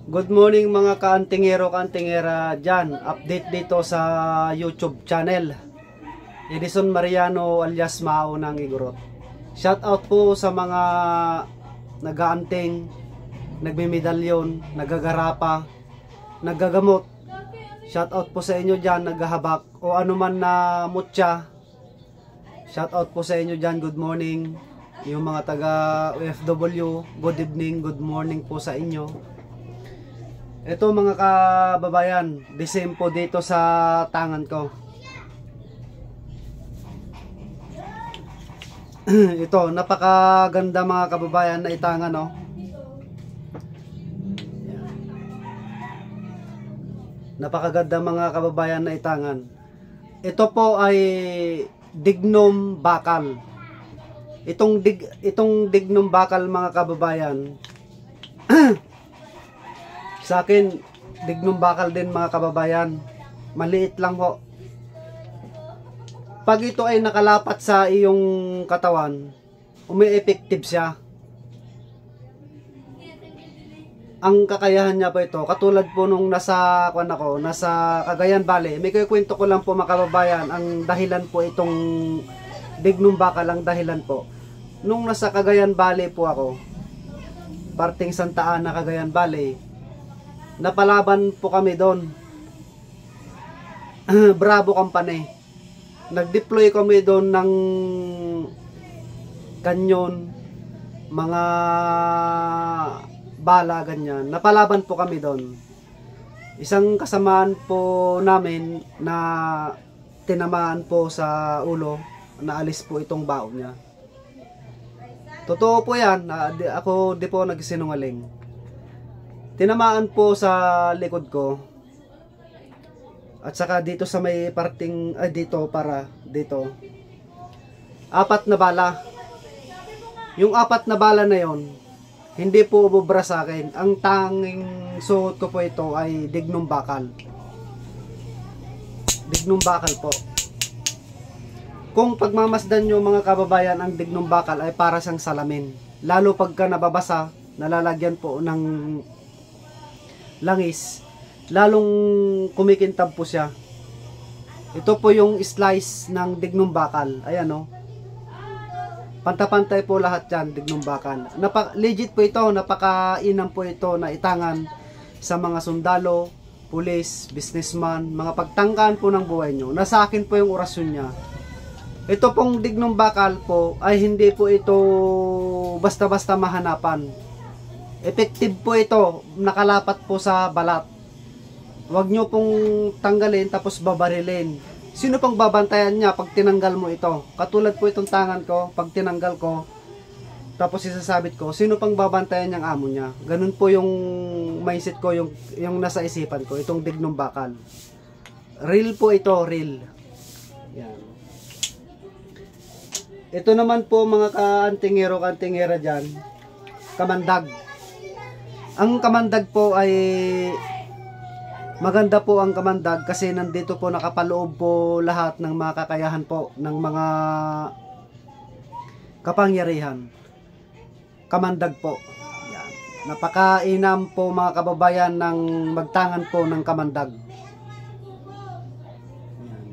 Good morning mga kaantingero, kaantingera dyan. Update dito sa YouTube channel. Edison Mariano alias Mao ng Igorot. Shout out po sa mga nag-aanting, nagmimedalyon, nagagarapa, nagagamot. Shout out po sa inyo dyan, naghahabak o anuman na mutya. Shout out po sa inyo dyan, good morning. Yung mga taga OFW, good evening, good morning po sa inyo. Ito mga kababayan, design po dito sa tangan ko. Ito, napakaganda mga kababayan na itangan, no? Napakaganda mga kababayan na itangan. Ito po ay dignum bakal. Itong dignum bakal mga kababayan, sa akin, dignum bakal din mga kababayan. Maliit lang ho. Pag ito ay nakalapat sa iyong katawan, umi-effective siya. Ang kakayahan niya po ito, katulad po nung nasa Cagayan Valley. May kwento ko lang po mga kababayan, ang dahilan po itong dignum bakal, ang dahilan po. Nung nasa Cagayan Valley po ako, parting Santa Ana, Cagayan Valley, napalaban po kami doon. Bravo Company. Nag-deploy kami doon ng kanyon, mga bala, ganyan. Napalaban po kami doon. Isang kasamaan po namin na tinamaan po sa ulo, naalis po itong baon niya. Totoo po yan, ako di po nagsinungaling. Tinamaan po sa likod ko. At saka dito sa may parting dito. 4 na bala. Yung 4 na bala na yon, hindi po bubra sa akin. Ang tanging suot ko po ito ay dignum bakal. Dignum bakal po. Kung pagmamasdan nyo mga kababayan, ang dignum bakal ay para siyang salamin. Lalo pagka nababasa, nalalagyan po ng langis, lalong kumikintab po siya. Ito po yung slice ng dignum bakal. Ayan, no? Pantapantay po lahat yan, dignum bakal. Legit po ito, napakainam po ito na itangan sa mga sundalo, pulis, businessman, mga pagtangkaan po ng buhay nyo. Nasa akin po yung orasyon niya. Ito pong dignum bakal po ay hindi po ito basta-basta mahanapan. Effective po ito, nakalapat po sa balat. Huwag nyo pong tanggalin tapos babarilin. Sino pang babantayan niya pag tinanggal mo ito? Katulad po itong tangan ko, pag tinanggal ko, tapos isasabit ko, sino pang babantayan niyang amo niya? Ganun po yung mindset ko, yung nasa isipan ko, itong dignum bakal. Real po ito, real. Yan. Ito naman po mga kaantingero, kaantingera dyan, kamandag. Ang kamandag po ay maganda po ang kamandag kasi nandito po nakapaloob po lahat ng mga kakayahan po ng mga kapangyarihan. Kamandag po. Yan. Napakainam po mga kababayan ng magtangan po ng kamandag. Yan.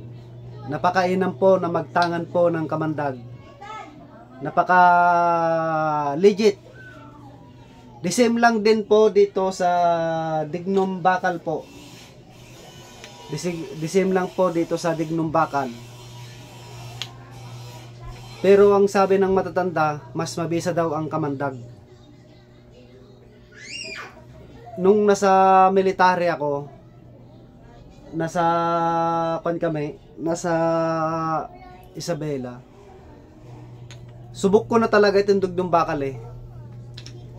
Napakainam po na magtangan po ng kamandag. Napaka legit. The same lang din po dito sa dignum bakal po. The same lang po dito sa dignum bakal. Pero ang sabi ng matatanda, mas mabisa daw ang kamandag. Nung nasa military ako, nasa Isabela, subok ko na talaga itong dignum bakal eh.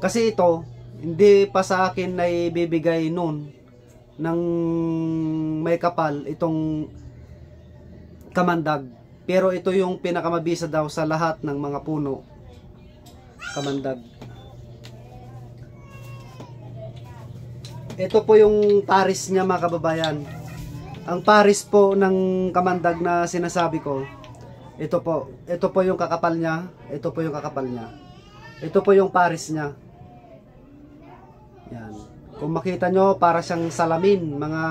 Kasi ito, hindi pa sa akin na ibibigay noon ng may kapal itong kamandag. Pero ito yung pinakamabisa daw sa lahat ng mga puno. Kamandag. Ito po yung paris niya mga kababayan. Ang paris po ng kamandag na sinasabi ko, ito po. Ito po yung kakapal niya. Ito po yung kakapal niya. Ito po yung paris niya. Yan. Kung makita nyo, para siyang salamin, mga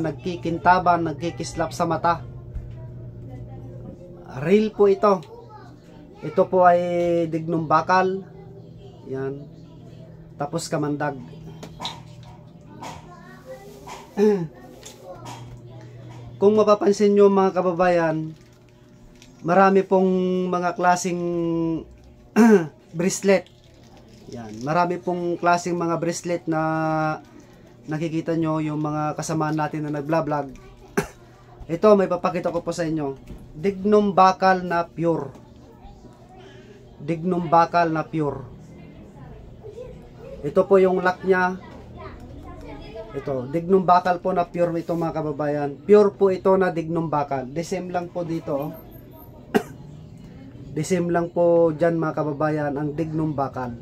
nagkikintaban, nagkikislap sa mata. Real po ito. Ito po ay dignum bakal. Yan. Tapos kamandag. Kung mapapansin nyo mga kababayan, marami pong mga klaseng bracelet. Yan, marami pong klaseng mga bracelet na nakikita nyo yung mga kasamaan natin na nagblog. Ito, may papakita ko po sa inyo. Dignum bakal na pure. Dignum bakal na pure. Ito po yung lock niya. Ito, dignum bakal po na pure ito mga kababayan. Pure po ito na dignum bakal. The same lang po dito. The same lang po dyan mga kababayan ang dignum bakal.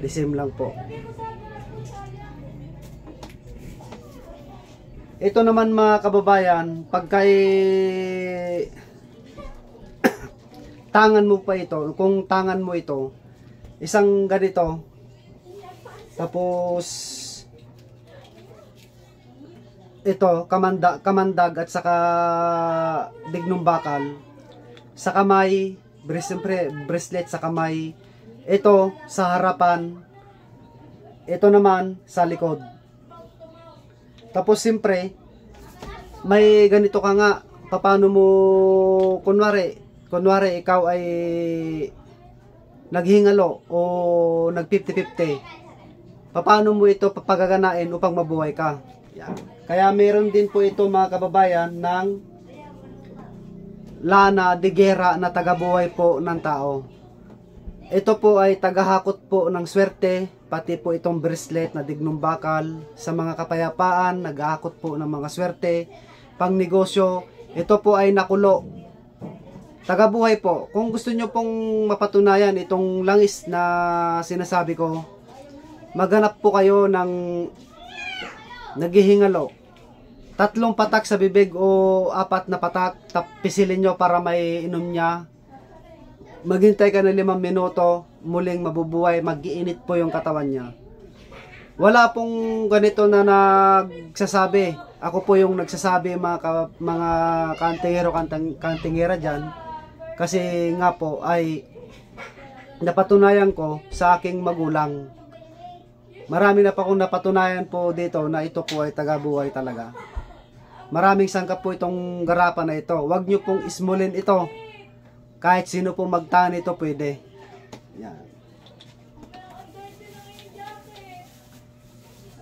The same lang po. Ito naman mga kababayan, pagkay tangan mo pa ito, kung tangan mo ito, isang ganito, tapos ito, kamandag at saka dignum bakal, sa kamay, siyempre bracelet sa kamay, ito sa harapan, ito naman sa likod. Tapos siyempre, may ganito ka nga, paano mo, kunwari ikaw ay naghingalo o nag 50-50, paano mo ito papagaganain upang mabuhay ka. Yan. Kaya meron din po ito mga kababayan ng lana de guerra na tagabuhay po ng tao. Ito po ay tagahakot po ng swerte, pati po itong bracelet na dignum bakal sa mga kapayapaan, nag-aakot po ng mga swerte, pang negosyo. Ito po ay nakulo. Tagabuhay po. Kung gusto nyo pong mapatunayan itong langis na sinasabi ko, maghanap po kayo ng naghihingalo. 3 patak sa bibig o 4 na patak, pisilin nyo para may inom niya. Maghintay ka ng 5 minuto, muling mabubuhay, mag-iinit po yung katawan niya. Wala pong ganito na nagsasabi. Ako po yung nagsasabi mga kantingero dyan. Kasi nga po ay napatunayan ko sa aking magulang. Marami na pa akong napatunayan po dito na ito po ay tagabuhay talaga. Maraming sangkap po itong garapan na ito. Huwag nyo pong ismulin ito. Kahit sino po magtaan ito pwede. Yan.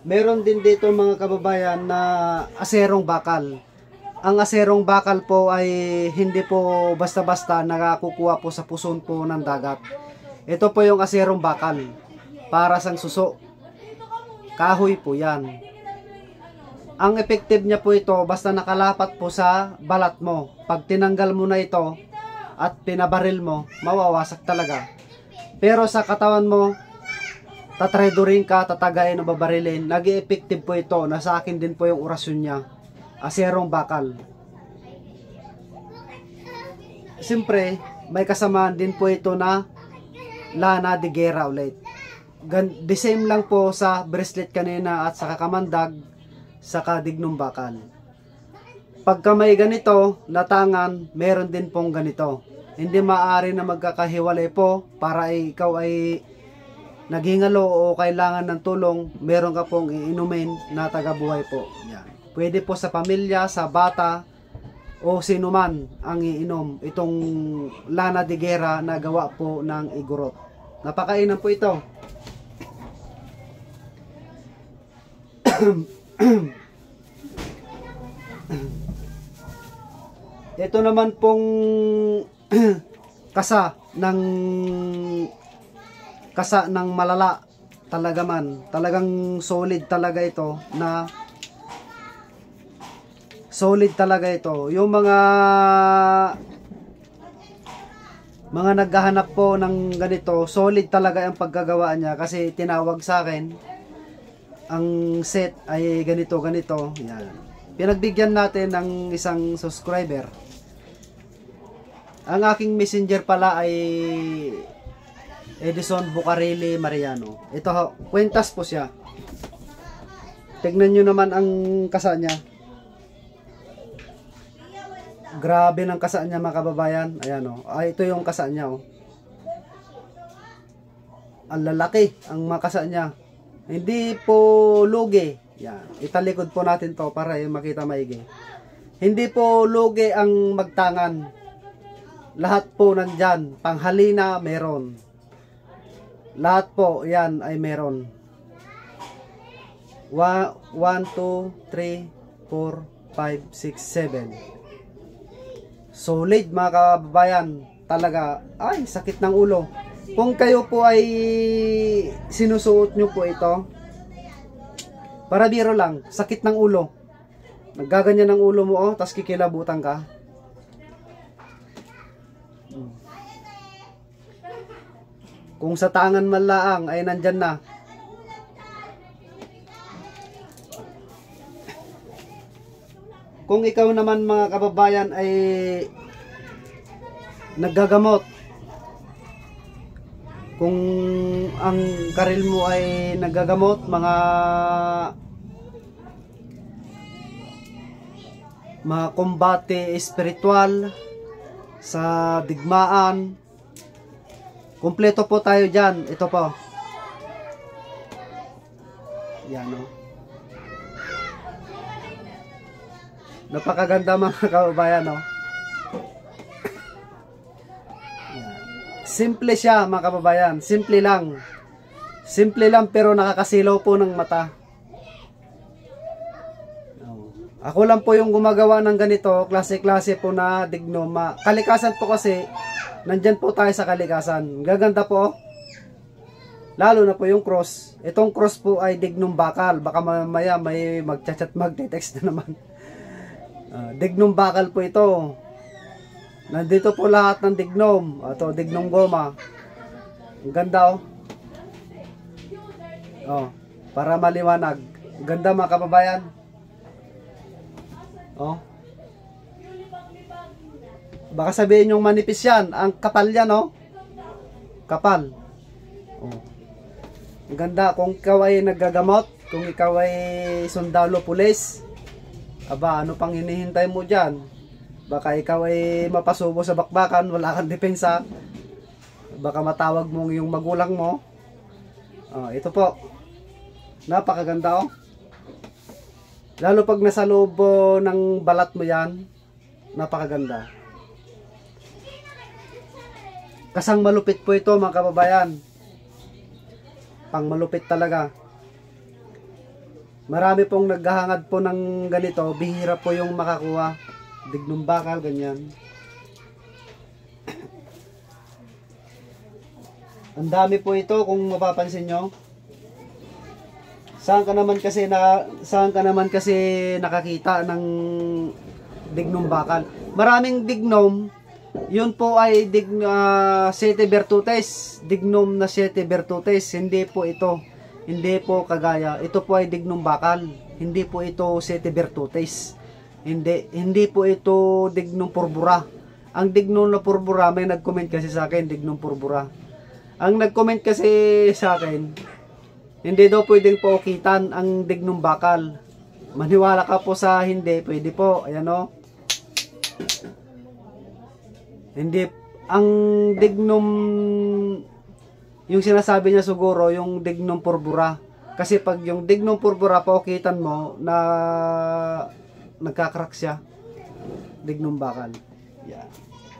Meron din dito mga kababayan na aserong bakal. Ang aserong bakal po ay hindi po basta-basta nakakukuha po sa puson po ng dagat. Ito po yung aserong bakal. Para sang suso. Kahoy po yan. Ang effective niya po ito basta nakalapat po sa balat mo. Pag tinanggal mo na ito at pinabaril mo, mawawasak talaga. Pero sa katawan mo, tatredurin ka, tatagayin o babarilin, nag-effective po ito. Nasa akin din po yung orasyon niya. Aserong bakal. Siyempre, may kasamaan din po ito na lana de guerra ulit. The same lang po sa bracelet kanina at sa kamandag, sa dignum bakal. Pagka may ganito na tangan, meron din pong ganito. Hindi maaari na magkakahiwalay po para ikaw ay naghingalo o kailangan ng tulong, meron ka pong iinumin na tagabuhay po. Yan. Pwede po sa pamilya, sa bata, o sino man ang iinom. Itong lana de guerra na gawa po ng igorot. Napakainan po ito. Ito naman pong kasa ng malala talaga man. Talagang solid talaga ito na solid talaga ito. Yung mga naghahanap po ng ganito, solid talaga ang paggagawa niya kasi tinawag sa akin ang set ay ganito. Yan. Pinagbigyan natin ng isang subscriber. Ang aking messenger pala ay Edison Bucareli Mariano. Ito ho, kwentas po siya. Tignan nyo naman ang kasa niya. Grabe ng kasa niya mga kababayan. Ayan o. Ito yung kasa niya o. Ang lalaki ang makasa niya. Hindi po lugi. Yan. Italikod po natin to para makita maigi. Hindi po lugi ang magtangan. Lahat po nandyan. Panghalina meron. Lahat po yan ay meron. 1, 2, 3, 4, 5, 6, 7. Solid mga kababayan. Talaga, ay sakit ng ulo. Kung kayo po ay sinusuot nyo po ito, para biro lang, sakit ng ulo. Naggaganyan ng ulo mo, tas kikilabutan ka. Kung sa tangan man laang ay nandyan na. Kung ikaw naman mga kababayan ay naggagamot, kung ang karil mo ay naggagamot, mga kombate espiritual sa digmaan, kumpleto po tayo dyan. Ito po. Yan o. Napakaganda mga kababayan o. Simple siya mga kababayan. Simple lang. Simple lang pero nakakasilaw po ng mata. Ako lang po yung gumagawa ng ganito. Klase-klase po na dignoma. Kalikasan po kasi. Nandyan po tayo sa kalikasan. Gaganda po. Lalo na po yung cross. Itong cross po ay dignum bakal. Baka mamaya may magchat-chat, magte-text na naman. Dignum bakal po ito. Nandito po lahat ng dignum. Ito, dignum goma. Ang ganda oh. Oh, para maliwanag. Ang ganda mga kababayan. Oh. Baka sabihin yung manipis yan. Ang kapal yan oh. Kapal. Oh. Ang ganda. Kung ikaw ay naggagamot, kung ikaw ay sundalo pulis, aba, ano pang hinihintay mo dyan? Baka ikaw ay mapasubo sa bakbakan, wala kang depensa. Baka matawag mong yung magulang mo. Ito po. Napakaganda oh. Lalo pag nasa loob ng balat mo yan, napakaganda. Kasang malupit po ito mga kababayan. Pang malupit talaga. Marami pong naghahangad po ng ganito. Bihira po yung makakuha. Dignum bakal, ganyan. Ang dami po ito kung mapapansin nyo. Saan ka naman kasi nakakita ng dignum bakal? Maraming dignum. Yun po ay Siete Virtutes. Dignum na Siete Virtutes. Hindi po ito. Hindi po kagaya. Ito po ay dignum bakal. Hindi po ito Siete Virtutes. Hindi po ito dignum purpura. Ang dignum na purpura, may nag-comment kasi sa akin, dignum purpura. Ang nag-comment kasi sa akin, hindi daw pwedeng paukitan ang dignum bakal. Maniwala ka po sa hindi, pwede po. Ayan o. Hindi, ang dignum, yung sinasabi niya siguro, yung dignum purpura. Kasi pag yung dignum purpura, paukitan mo, na nagkakrak siya. Dignum bakal. Yeah.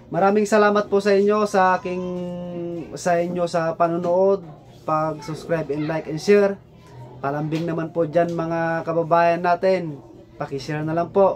Maraming salamat po sa inyo sa panonood, pag-subscribe and like and share. Palambing naman po dyan mga kababayan natin. Paki-share na lang po.